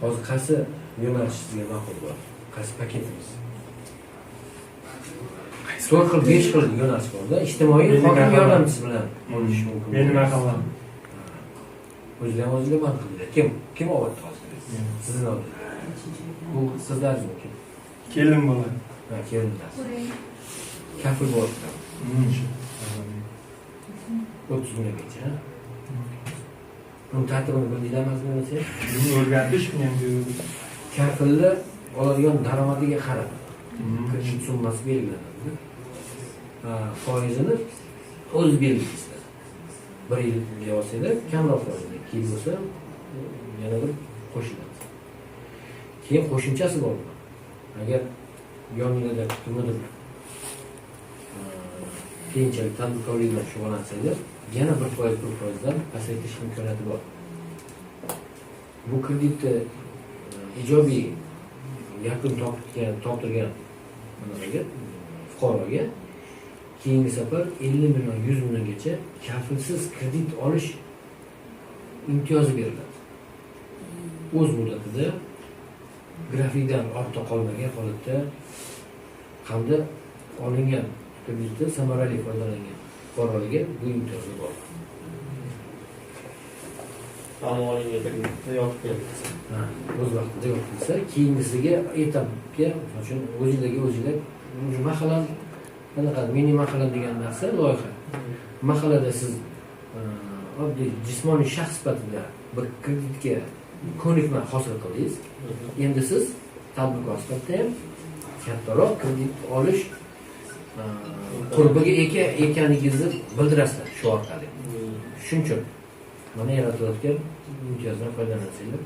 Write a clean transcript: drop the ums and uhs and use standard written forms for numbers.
hozir qaysi yo'nalish sizga ma'qul bo'ladi? Qaysi paketimiz? 4 xil 5 xil yo'nalish borda, ijtimoiy hokim yordamchisi bilan bo'lish mumkin. Meni maqolam. O'zingizga ma'qul qiladi. Kim ovoz hozir? Sizning oldingiz. Bu sizlarmi kim? Kelin bola. Ha, kelinlar. Kafil bo'ladi. 30 kungacha. Buni tartibini bildingizmi o'zi? Buni o'rgatish men buyurdim. Kafilni oladigan daromadiga qarab kredit summasi belgilanadi. Foizini o'z belgilaysiz. 1 yilga olsanglar kamroq foizli, 2 yil bo'lsa yana bir qo'shiladi. Keyin qo'shimchasi bor. Agar yoningizda kimnidir keyinchalik tadbirkorlik bilan shug'ullansanglar, yana 1% dan pasaytirish imkoniyati bor. Bu kreditni ijobiy yakun toptirgan fuqaroga keyingi safar 50 million 100 milliongacha kafilsiz kredit olish imtiyozi beriladi. O'z muddatida grafikdan ortda qolmagan holatda hamda olingan kreditni samarali foydalangan fuqarolarga bu imtiyoz bor. Olingan kreditni yopib berilsa, o'z vaqtida yopilsa, keyingisiga etapga, uchun o'zingizlar mahalan qanaqa mini mahalan degan narsa loyiha. Mahallada siz oddiy jismoniy shaxs sifatida bir kreditga ko'nikma hosil qildingiz. Endi siz tadbirkor sifatida ham kattaroq kredit olish qurbiga ekaningizni bildirasizlar shu orqali. Shuning uchun mana yaratilayotgan imtiyozdan foydalansanglar